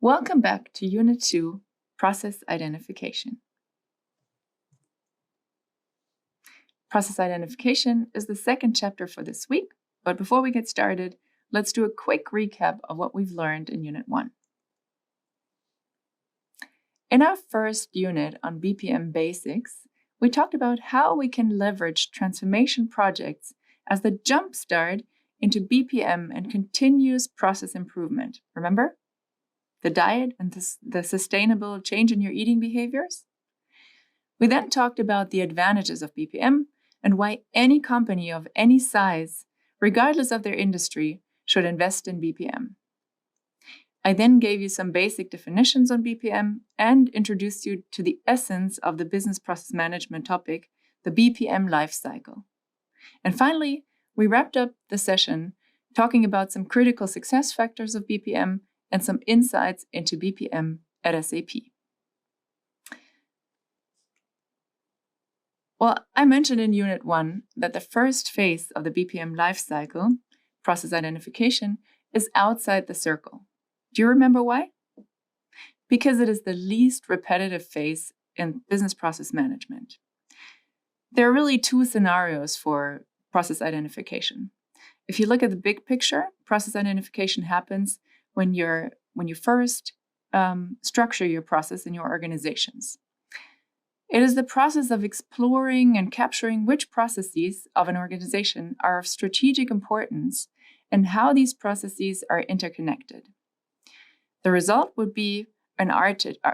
Welcome back to Unit 2, Process Identification. Process identification is the second chapter for this week, but before we get started, let's do a quick recap of what we've learned in Unit 1. In our first unit on BPM basics, we talked about how we can leverage transformation projects as the jumpstart into BPM and continuous process improvement. Remember? The diet and the sustainable change in your eating behaviors? We then talked about the advantages of BPM and why any company of any size, regardless of their industry, should invest in BPM. I then gave you some basic definitions on BPM and introduced you to the essence of the business process management topic, the BPM lifecycle. And finally, we wrapped up the session talking about some critical success factors of BPM and some insights into BPM at SAP. Well, I mentioned in Unit 1 that the first phase of the BPM lifecycle, process identification, is outside the circle. Do you remember why? Because it is the least repetitive phase in business process management. There are really two scenarios for process identification. If you look at the big picture, process identification happens when you first structure your process in your organizations. It is the process of exploring and capturing which processes of an organization are of strategic importance and how these processes are interconnected. The result would be an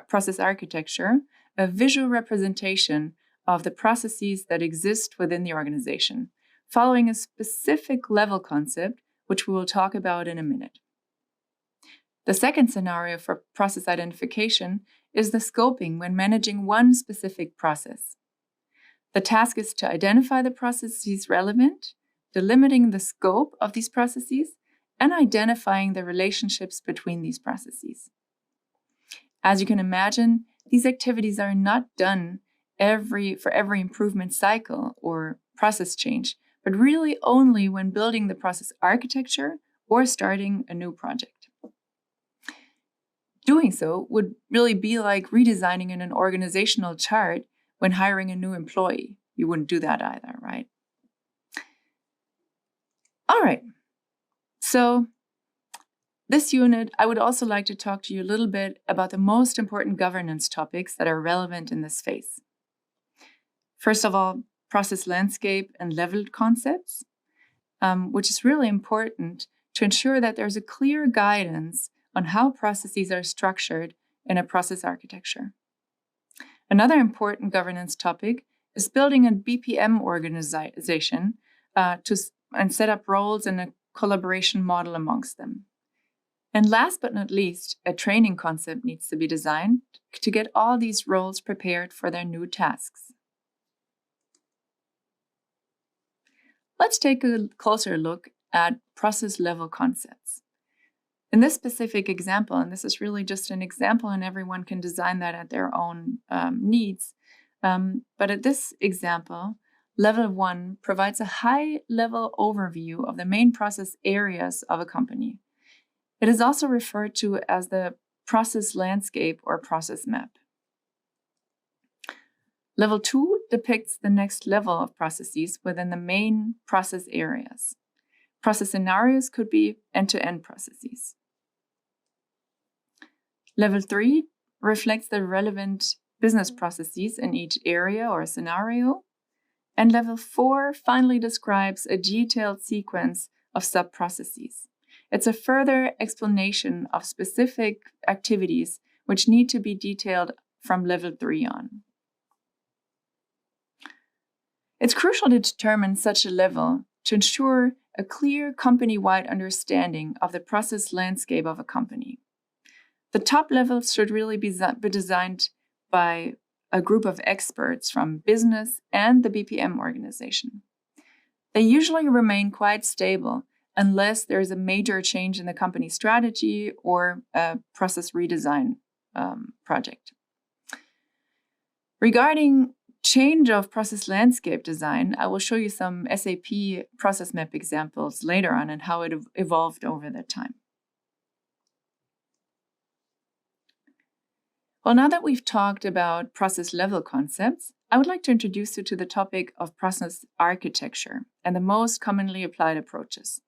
process architecture, a visual representation of the processes that exist within the organization, following a specific level concept, which we will talk about in a minute. The second scenario for process identification is the scoping when managing one specific process. The task is to identify the processes relevant, delimiting the scope of these processes, and identifying the relationships between these processes. As you can imagine, these activities are not done for every improvement cycle or process change, but really only when building the process architecture or starting a new project. Doing so would really be like redesigning in an organizational chart when hiring a new employee. You wouldn't do that either, right? All right. So this unit, I would also like to talk to you a little bit about the most important governance topics that are relevant in this phase. First of all, process landscape and leveled concepts, which is really important to ensure that there's a clear guidance on how processes are structured in a process architecture. Another important governance topic is building a BPM organization and set up roles and a collaboration model amongst them. And last but not least, a training concept needs to be designed to get all these roles prepared for their new tasks. Let's take a closer look at process level concepts. In this specific example, and this is really just an example and everyone can design that at their own needs, but at this example, Level 1 provides a high-level overview of the main process areas of a company. It is also referred to as the process landscape or process map. Level 2 depicts the next level of processes within the main process areas. Process scenarios could be end-to-end processes. Level 3 reflects the relevant business processes in each area or scenario. And Level 4 finally describes a detailed sequence of sub-processes. It's a further explanation of specific activities which need to be detailed from Level 3 on. It's crucial to determine such a level to ensure a clear company-wide understanding of the process landscape of a company. The top levels should really be designed by a group of experts from business and the BPM organization. They usually remain quite stable unless there is a major change in the company strategy or a process redesign project. Regarding change of process landscape design, I will show you some SAP process map examples later on and how it evolved over that time. Well, now that we've talked about process level concepts, I would like to introduce you to the topic of process architecture and the most commonly applied approaches.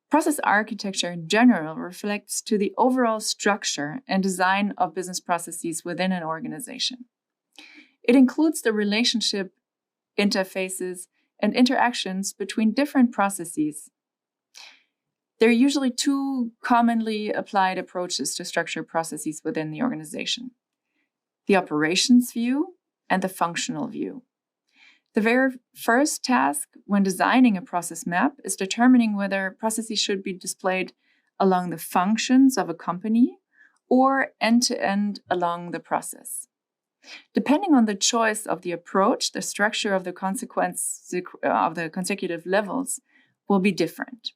Process architecture in general reflects to the overall structure and design of business processes within an organization. It includes the relationship, interfaces, and interactions between different processes. There are usually two commonly applied approaches to structure processes within the organization: the operations view and the functional view. The very first task when designing a process map is determining whether processes should be displayed along the functions of a company or end-to-end along the process. Depending on the choice of the approach, the structure of the consecutive levels will be different.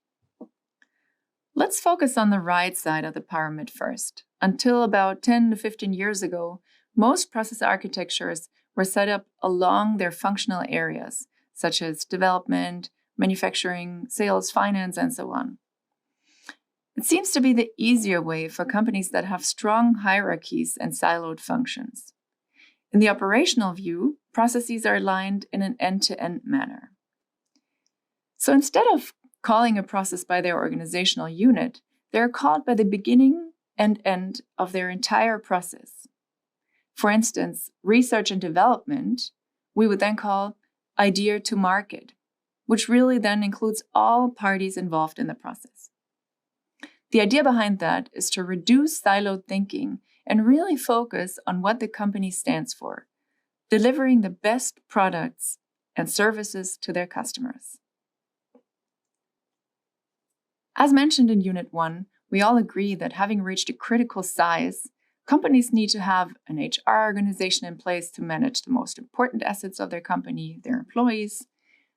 Let's focus on the right side of the pyramid first. Until about 10 to 15 years ago, most process architectures were set up along their functional areas, such as development, manufacturing, sales, finance, and so on. It seems to be the easier way for companies that have strong hierarchies and siloed functions. In the operational view, processes are aligned in an end-to-end manner. So instead of calling a process by their organizational unit, they are called by the beginning and end of their entire process. For instance, research and development, we would then call idea to market, which really then includes all parties involved in the process. The idea behind that is to reduce siloed thinking and really focus on what the company stands for, delivering the best products and services to their customers. As mentioned in Unit 1, we all agree that having reached a critical size, companies need to have an HR organization in place to manage the most important assets of their company, their employees.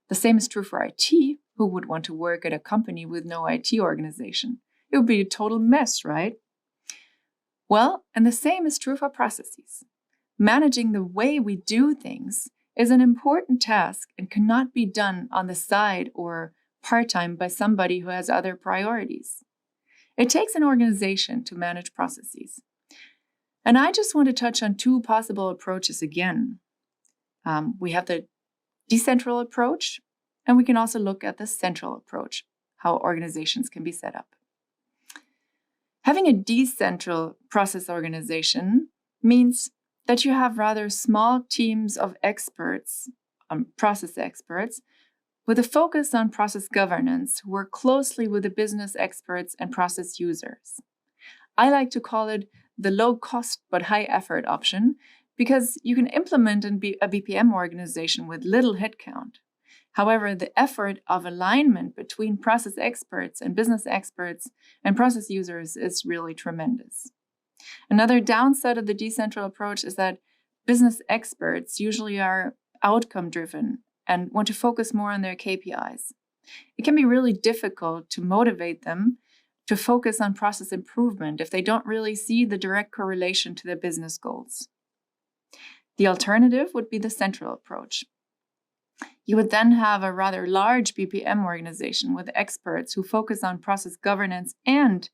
The same is true for IT. Who would want to work at a company with no IT organization? It would be a total mess, right? Well, and the same is true for processes. Managing the way we do things is an important task and cannot be done on the side or part-time by somebody who has other priorities. It takes an organization to manage processes. And I just want to touch on two possible approaches again. We have the decentral approach, and we can also look at the central approach, how organizations can be set up. Having a decentral process organization means that you have rather small teams of experts, process experts, with a focus on process governance who work closely with the business experts and process users. I like to call it the low-cost but high-effort option because you can implement a BPM organization with little headcount. However, the effort of alignment between process experts and business experts and process users is really tremendous. Another downside of the decentral approach is that business experts usually are outcome-driven and want to focus more on their KPIs. It can be really difficult to motivate them to focus on process improvement if they don't really see the direct correlation to their business goals. The alternative would be the central approach. You would then have a rather large BPM organization with experts who focus on process governance and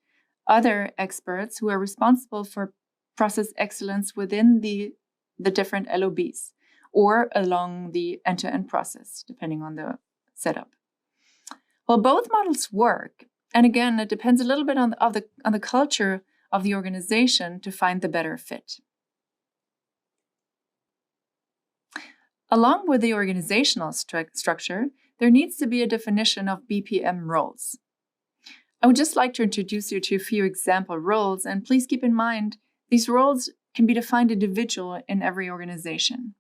other experts who are responsible for process excellence within the different LOBs or along the end-to-end process, depending on the setup. Well, both models work. And again, it depends a little bit on the culture of the organization to find the better fit. Along with the organizational structure, there needs to be a definition of BPM roles. I would just like to introduce you to a few example roles, and please keep in mind, these roles can be defined individually in every organization.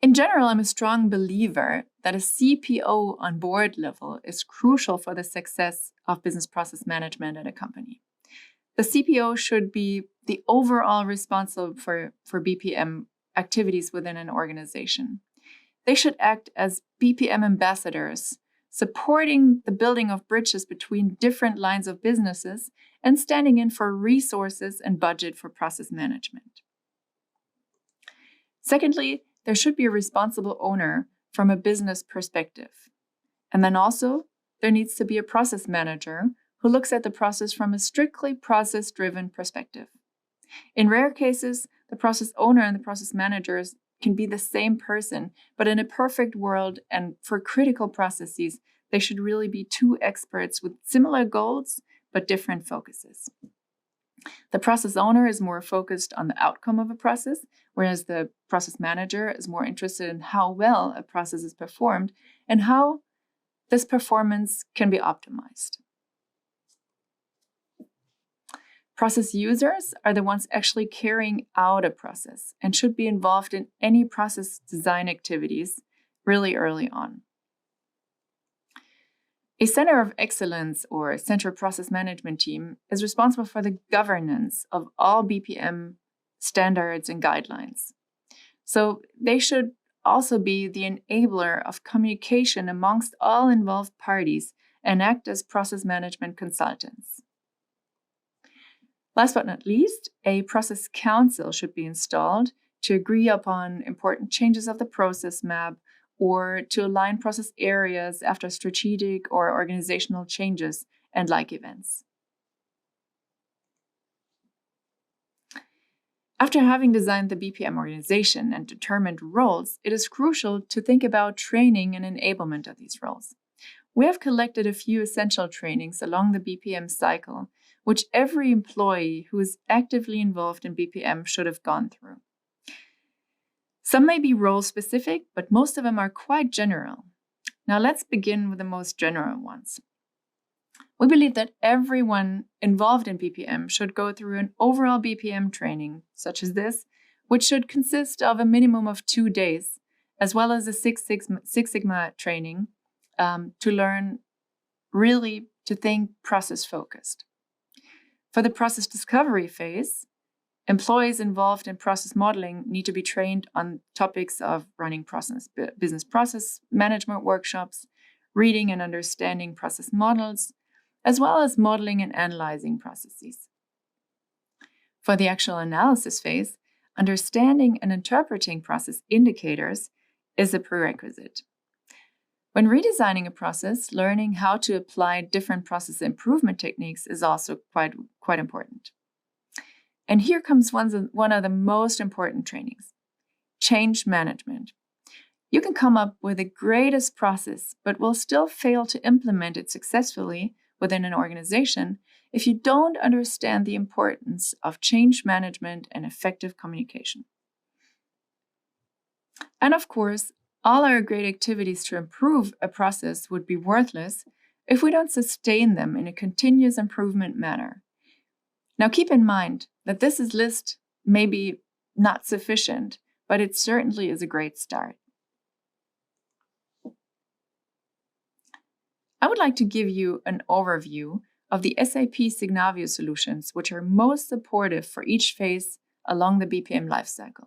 In general, I'm a strong believer that a CPO on board level is crucial for the success of business process management at a company. The CPO should be the overall responsible for BPM activities within an organization. They should act as BPM ambassadors, supporting the building of bridges between different lines of businesses and standing in for resources and budget for process management. Secondly, there should be a responsible owner from a business perspective. And then also, there needs to be a process manager who looks at the process from a strictly process-driven perspective. In rare cases, the process owner and the process managers can be the same person, but in a perfect world and for critical processes, they should really be two experts with similar goals, but different focuses. The process owner is more focused on the outcome of a process, whereas the process manager is more interested in how well a process is performed and how this performance can be optimized. Process users are the ones actually carrying out a process and should be involved in any process design activities really early on. A Center of Excellence or Central Process Management Team is responsible for the governance of all BPM standards and guidelines. So they should also be the enabler of communication amongst all involved parties and act as process management consultants. Last but not least, a process council should be installed to agree upon important changes of the process map or to align process areas after strategic or organizational changes and like events. After having designed the BPM organization and determined roles, it is crucial to think about training and enablement of these roles. We have collected a few essential trainings along the BPM cycle, which every employee who is actively involved in BPM should have gone through. Some may be role-specific, but most of them are quite general. Now let's begin with the most general ones. We believe that everyone involved in BPM should go through an overall BPM training, such as this, which should consist of a minimum of 2 days, as well as a Six Sigma training to learn really to think process-focused. For the process discovery phase, employees involved in process modeling need to be trained on topics of running business process management workshops, reading and understanding process models, as well as modeling and analyzing processes. For the actual analysis phase, understanding and interpreting process indicators is a prerequisite. When redesigning a process, learning how to apply different process improvement techniques is also quite important. And here comes one of the most important trainings, change management. You can come up with the greatest process, but will still fail to implement it successfully within an organization if you don't understand the importance of change management and effective communication. And of course, all our great activities to improve a process would be worthless if we don't sustain them in a continuous improvement manner. Now keep in mind that this list may be not sufficient, but it certainly is a great start. I would like to give you an overview of the SAP Signavio solutions, which are most supportive for each phase along the BPM lifecycle.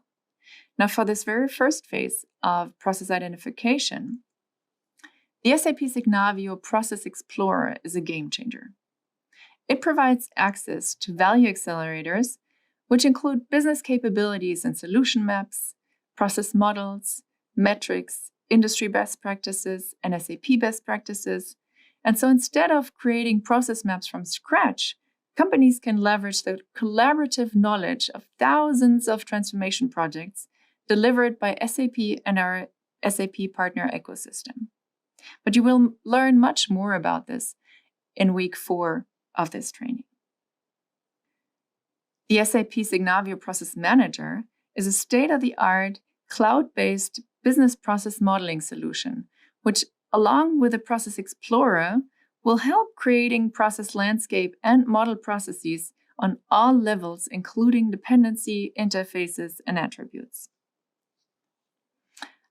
Now, for this very first phase of process identification, the SAP Signavio Process Explorer is a game changer. It provides access to value accelerators, which include business capabilities and solution maps, process models, metrics, industry best practices, and SAP best practices. And so instead of creating process maps from scratch, companies can leverage the collaborative knowledge of thousands of transformation projects delivered by SAP and our SAP partner ecosystem. But you will learn much more about this in week 4 of this training. The SAP Signavio Process Manager is a state-of-the-art, cloud-based business process modeling solution, which, along with the Process Explorer, will help creating process landscape and model processes on all levels, including dependency, interfaces, and attributes.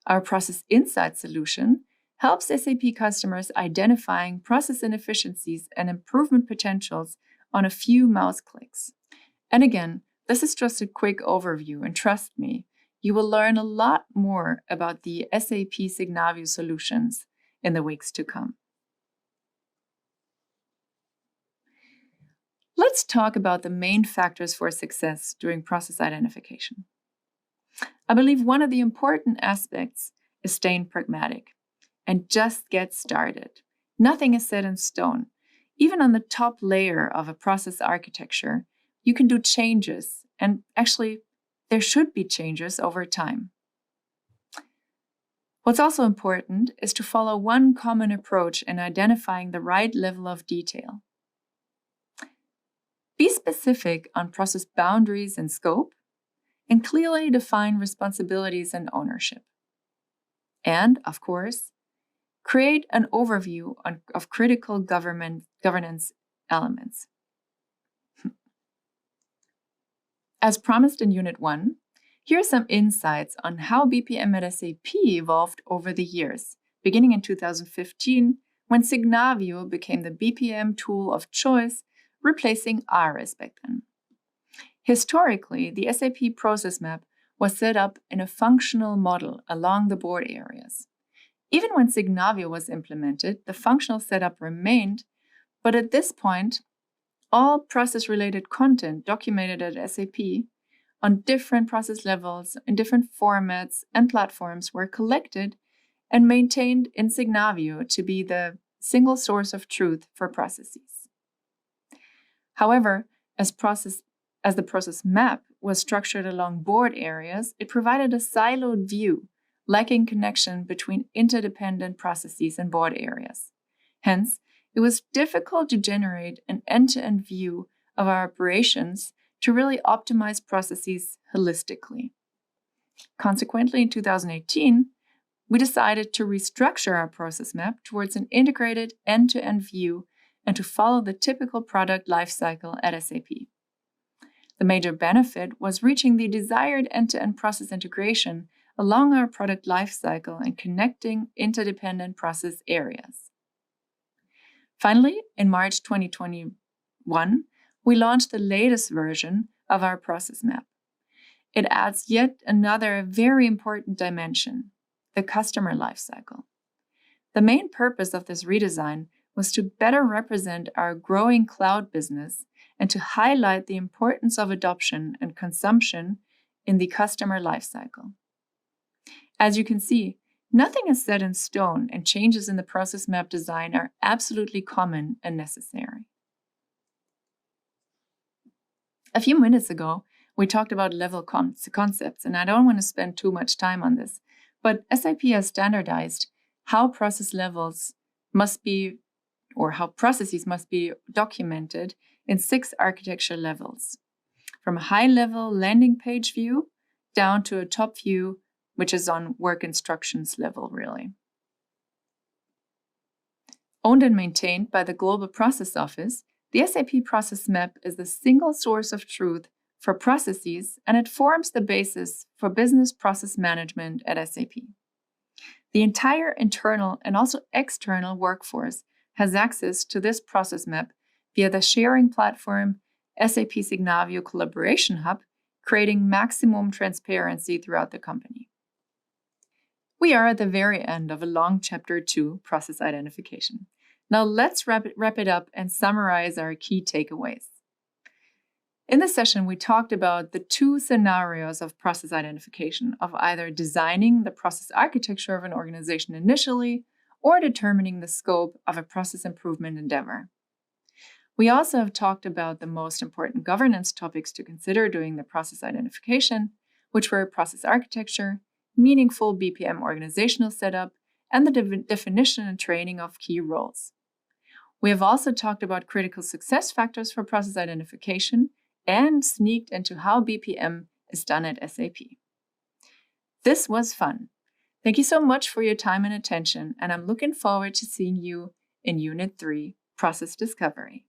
Our Process Insight solution helps SAP customers identifying process inefficiencies and improvement potentials on a few mouse clicks. And again, this is just a quick overview, and trust me, you will learn a lot more about the SAP Signavio solutions in the weeks to come. Let's talk about the main factors for success during process identification. I believe one of the important aspects is staying pragmatic and just get started. Nothing is set in stone. even on the top layer of a process architecture, you can do changes, and actually, there should be changes over time. What's also important is to follow one common approach in identifying the right level of detail. Be specific on process boundaries and scope, and clearly define responsibilities and ownership. And, of course, create an overview of critical governance elements. As promised in Unit 1, here are some insights on how BPM at SAP evolved over the years, beginning in 2015, when Signavio became the BPM tool of choice, replacing ARIS back then. Historically, the SAP process map was set up in a functional model along the board areas. Even when Signavio was implemented, the functional setup remained, but at this point, all process-related content documented at SAP on different process levels, in different formats and platforms were collected and maintained in Signavio to be the single source of truth for processes. However, as the process map was structured along board areas, it provided a siloed view, lacking connection between interdependent processes and board areas. Hence, it was difficult to generate an end-to-end view of our operations to really optimize processes holistically. Consequently, in 2018, we decided to restructure our process map towards an integrated end-to-end view and to follow the typical product lifecycle at SAP. The major benefit was reaching the desired end-to-end process integration along our product lifecycle and connecting interdependent process areas. Finally, in March 2021, we launched the latest version of our process map. It adds yet another very important dimension, the customer lifecycle. The main purpose of this redesign was to better represent our growing cloud business and to highlight the importance of adoption and consumption in the customer lifecycle. As you can see, nothing is set in stone, and changes in the process map design are absolutely common and necessary. A few minutes ago, we talked about level concepts, and I don't want to spend too much time on this, but SAP has standardized how process levels must be, or how processes must be documented in 6 architecture levels, from a high-level landing page view down to a top view, which is on work instructions level, really. Owned and maintained by the Global Process Office, the SAP Process Map is the single source of truth for processes, and it forms the basis for business process management at SAP. The entire internal and also external workforce has access to this process map via the sharing platform SAP Signavio Collaboration Hub, creating maximum transparency throughout the company. We are at the very end of a long Chapter 2, Process Identification. Now let's wrap it up and summarize our key takeaways. In this session, we talked about the 2 scenarios of process identification, of either designing the process architecture of an organization initially or determining the scope of a process improvement endeavor. We also have talked about the most important governance topics to consider during the process identification, which were process architecture, meaningful BPM organizational setup, and the definition and training of key roles. We have also talked about critical success factors for process identification and sneaked into how BPM is done at SAP. This was fun. Thank you so much for your time and attention, and I'm looking forward to seeing you in Unit 3, Process Discovery.